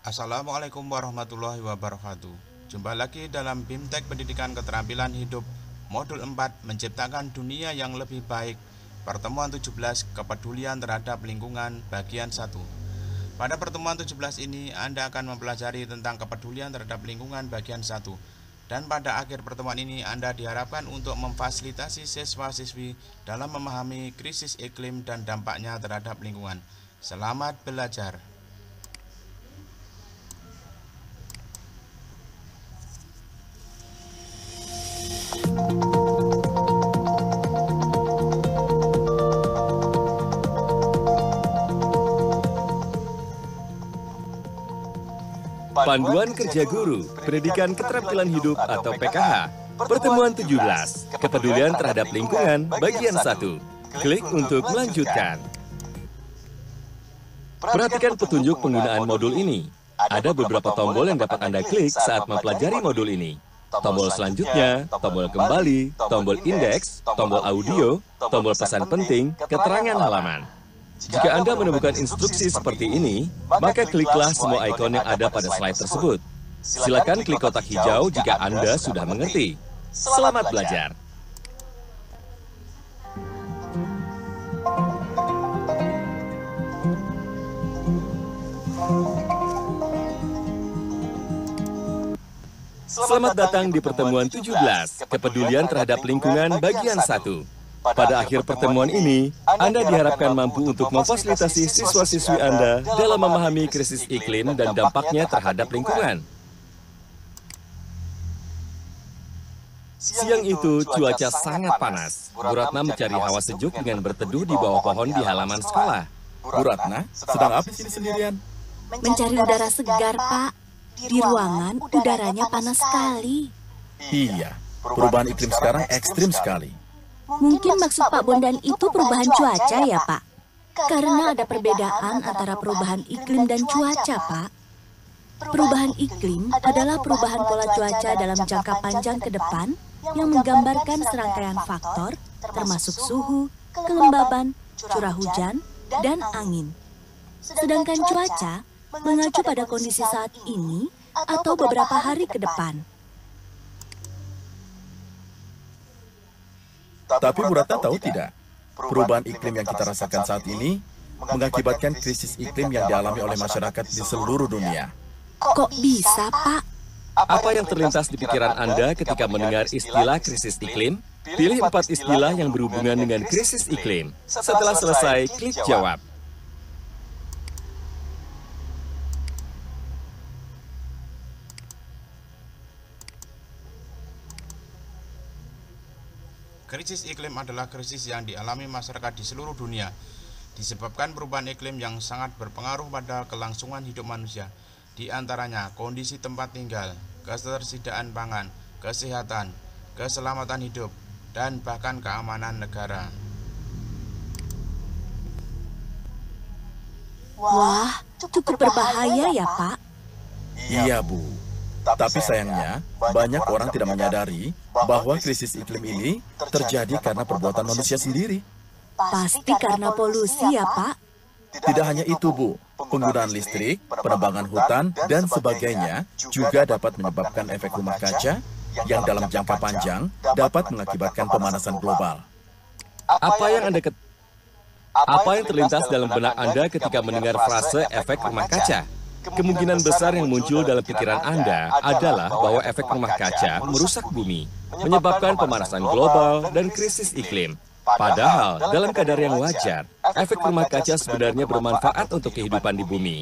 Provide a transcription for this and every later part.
Assalamualaikum warahmatullahi wabarakatuh. Jumpa lagi dalam BIMTEK Pendidikan Keterampilan Hidup Modul 4 Menciptakan Dunia yang Lebih Baik. Pertemuan 17 Kepedulian Terhadap Lingkungan Bagian 1. Pada pertemuan 17 ini Anda akan mempelajari tentang kepedulian terhadap lingkungan bagian 1. Dan pada akhir pertemuan ini Anda diharapkan untuk memfasilitasi siswa-siswi dalam memahami krisis iklim dan dampaknya terhadap lingkungan. Selamat belajar. Panduan Kerja Guru, Pendidikan Keterampilan Hidup atau PKH. Pertemuan 17, Kepedulian Terhadap Lingkungan, Bagian 1. Klik untuk melanjutkan. Perhatikan petunjuk penggunaan modul ini. Ada beberapa tombol yang dapat Anda klik saat mempelajari modul ini. Tombol selanjutnya, tombol kembali, tombol indeks, tombol audio, tombol pesan penting, keterangan halaman. Jika Anda menemukan instruksi seperti ini, maka kliklah semua ikon yang ada pada slide tersebut. Silakan klik kotak hijau jika Anda sudah mengerti. Selamat belajar! Selamat datang di pertemuan 17, Kepedulian Terhadap Lingkungan Bagian 1. Pada akhir pertemuan ini, Anda diharapkan mampu untuk memfasilitasi siswa-siswi Anda dalam memahami krisis iklim dan dampaknya terhadap lingkungan. Siang itu, cuaca sangat panas. Bu Ratna mencari hawa sejuk dengan berteduh di bawah pohon di halaman sekolah. Bu Ratna, sedang apa di sini sendirian? Mencari udara segar, Pak. Di ruangan, udaranya panas sekali. Iya, perubahan iklim sekarang ekstrim sekali. Mungkin maksud Pak Bondan itu perubahan cuaca ya, Pak? Karena ada perbedaan antara perubahan iklim dan cuaca, Pak. Perubahan iklim adalah perubahan pola cuaca dalam jangka panjang ke depan yang menggambarkan serangkaian faktor, termasuk suhu, kelembaban, curah hujan, dan angin. Sedangkan cuaca mengacu pada kondisi saat ini atau beberapa hari ke depan. Tapi Bu Ratna tahu tidak, perubahan iklim yang kita rasakan saat ini mengakibatkan krisis iklim yang dialami oleh masyarakat di seluruh dunia. Kok bisa, Pak? Apa yang terlintas di pikiran Anda ketika mendengar istilah krisis iklim? Pilih 4 istilah yang berhubungan dengan krisis iklim. Setelah selesai, klik jawab. Krisis iklim adalah krisis yang dialami masyarakat di seluruh dunia, disebabkan perubahan iklim yang sangat berpengaruh pada kelangsungan hidup manusia, di antaranya kondisi tempat tinggal, ketersediaan pangan, kesehatan, keselamatan hidup, dan bahkan keamanan negara. Wah, cukup berbahaya ya, Pak? Iya, Bu. Tapi sayangnya, banyak orang tidak menyadari bahwa krisis iklim ini terjadi karena perbuatan manusia sendiri. Pasti karena polusi ya, Pak? Tidak hanya itu, Bu. Penggunaan listrik, penebangan hutan, dan sebagainya juga dapat menyebabkan efek rumah kaca yang dalam jangka panjang dapat mengakibatkan pemanasan global. Apa yang terlintas dalam benak Anda ketika mendengar frase efek rumah kaca? Kemungkinan besar yang muncul dalam pikiran Anda adalah bahwa efek rumah kaca merusak bumi, menyebabkan pemanasan global dan krisis iklim. Padahal, dalam kadar yang wajar, efek rumah kaca sebenarnya bermanfaat untuk kehidupan di bumi.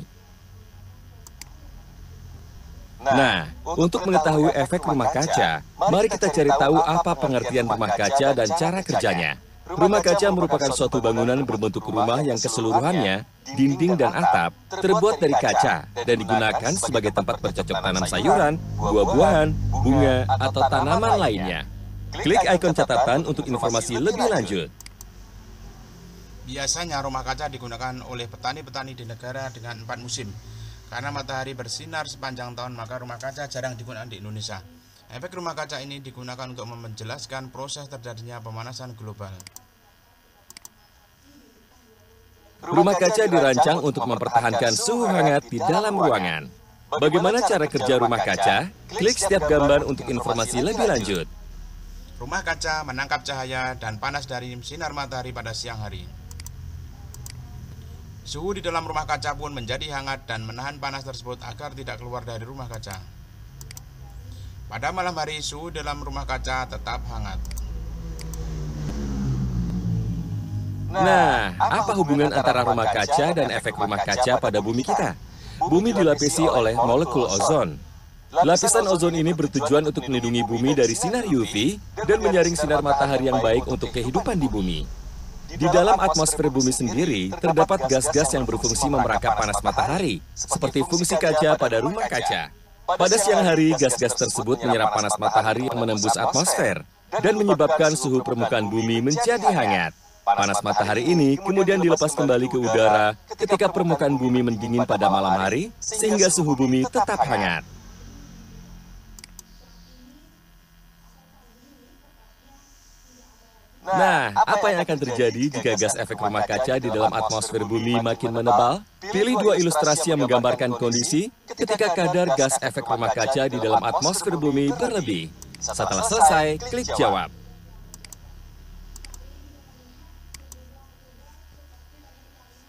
Nah, untuk mengetahui efek rumah kaca, mari kita cari tahu apa pengertian rumah kaca dan cara kerjanya. Rumah kaca merupakan suatu bangunan berbentuk rumah yang keseluruhannya, dinding dan atap, terbuat dari kaca dan digunakan sebagai tempat bercocok tanam sayuran, buah-buahan, bunga, atau tanaman lainnya. Klik ikon catatan untuk informasi lebih lanjut. Biasanya rumah kaca digunakan oleh petani-petani di negara dengan 4 musim. Karena matahari bersinar sepanjang tahun, maka rumah kaca jarang digunakan di Indonesia. Efek rumah kaca ini digunakan untuk menjelaskan proses terjadinya pemanasan global. Rumah kaca dirancang untuk mempertahankan suhu hangat di dalam ruangan. Bagaimana cara kerja rumah kaca? Klik setiap gambar untuk informasi lebih lanjut. Rumah kaca menangkap cahaya dan panas dari sinar matahari pada siang hari. Suhu di dalam rumah kaca pun menjadi hangat dan menahan panas tersebut agar tidak keluar dari rumah kaca. Pada malam hari, suhu dalam rumah kaca tetap hangat. Nah, apa hubungan antara rumah kaca dan efek rumah kaca pada bumi kita? Bumi dilapisi oleh molekul ozon. Lapisan ozon ini bertujuan untuk melindungi bumi dari sinar UV dan menyaring sinar matahari yang baik untuk kehidupan di bumi. Di dalam atmosfer bumi sendiri, terdapat gas-gas yang berfungsi memerangkap panas matahari, seperti fungsi kaca pada rumah kaca. Pada siang hari, gas-gas tersebut menyerap panas matahari yang menembus atmosfer dan menyebabkan suhu permukaan bumi menjadi hangat. Panas matahari ini kemudian dilepas kembali ke udara ketika permukaan bumi mendingin pada malam hari, sehingga suhu bumi tetap hangat. Nah, apa yang akan terjadi jika gas efek rumah kaca di dalam atmosfer bumi makin menebal? Pilih dua ilustrasi yang menggambarkan kondisi ketika kadar gas efek rumah kaca di dalam atmosfer bumi berlebih. Setelah selesai, klik jawab.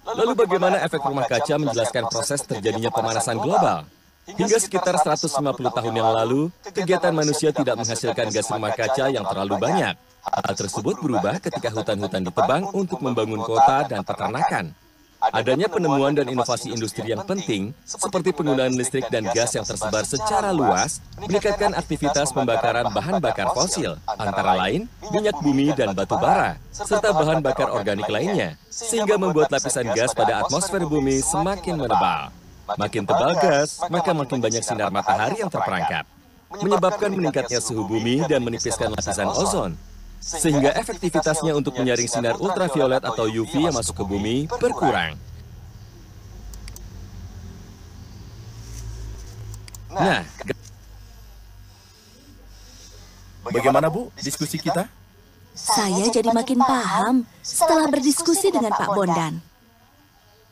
Lalu bagaimana efek rumah kaca menjelaskan proses terjadinya pemanasan global? Hingga sekitar 150 tahun yang lalu, kegiatan manusia tidak menghasilkan gas rumah kaca yang terlalu banyak. Hal tersebut berubah ketika hutan-hutan ditebang untuk membangun kota dan peternakan. Adanya penemuan dan inovasi industri yang penting, seperti penggunaan listrik dan gas yang tersebar secara luas, meningkatkan aktivitas pembakaran bahan bakar fosil, antara lain minyak bumi dan batu bara, serta bahan bakar organik lainnya, sehingga membuat lapisan gas pada atmosfer bumi semakin menebal. Makin tebal gas, maka makin banyak sinar matahari yang terperangkap, menyebabkan meningkatnya suhu bumi dan menipiskan lapisan ozon, sehingga efektivitasnya untuk menyaring sinar ultraviolet atau UV yang masuk ke bumi berkurang. Nah, Bagaimana, Bu, diskusi kita? Saya jadi makin paham setelah berdiskusi dengan Pak Bondan.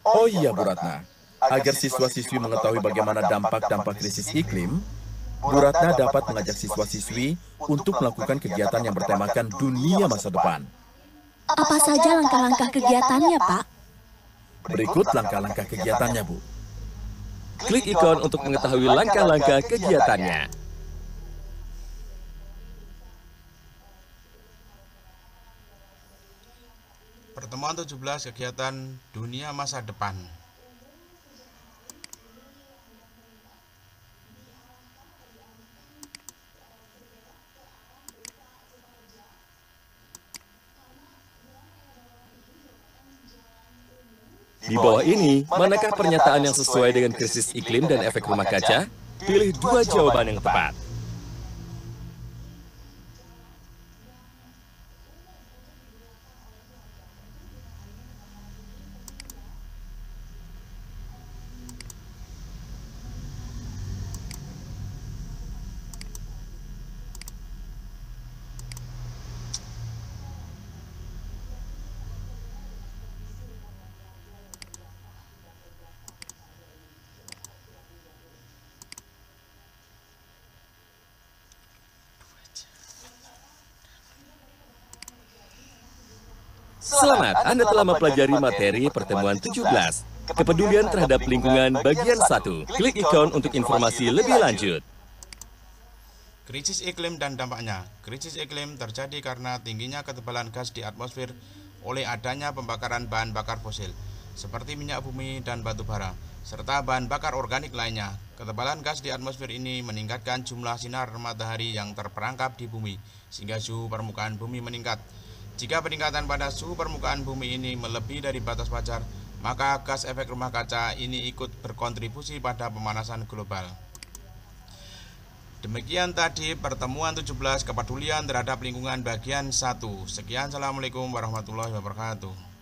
Oh iya, Bu Ratna. Agar siswa-siswi mengetahui bagaimana dampak-dampak krisis iklim, Bu Ratna dapat mengajak siswa-siswi untuk melakukan kegiatan yang bertemakan dunia masa depan. Apa saja langkah-langkah kegiatannya, Pak? Berikut langkah-langkah kegiatannya, Bu. klik ikon untuk mengetahui langkah-langkah kegiatannya. Pertemuan 17 kegiatan dunia masa depan. Di bawah ini, manakah pernyataan yang sesuai dengan krisis iklim dan efek rumah kaca? Pilih dua jawaban yang tepat. Selamat, Anda telah mempelajari materi pertemuan 17. Kepedulian terhadap lingkungan bagian 1. Klik ikon untuk informasi lebih lanjut. Krisis iklim dan dampaknya. Krisis iklim terjadi karena tingginya ketebalan gas di atmosfer oleh adanya pembakaran bahan bakar fosil, seperti minyak bumi dan batu bara, serta bahan bakar organik lainnya. Ketebalan gas di atmosfer ini meningkatkan jumlah sinar matahari yang terperangkap di bumi, sehingga suhu permukaan bumi meningkat. Jika peningkatan pada suhu permukaan bumi ini melebihi dari batas wajar, maka gas efek rumah kaca ini ikut berkontribusi pada pemanasan global. Demikian tadi pertemuan 17 kepedulian terhadap lingkungan bagian 1. Sekian, Assalamualaikum warahmatullahi wabarakatuh.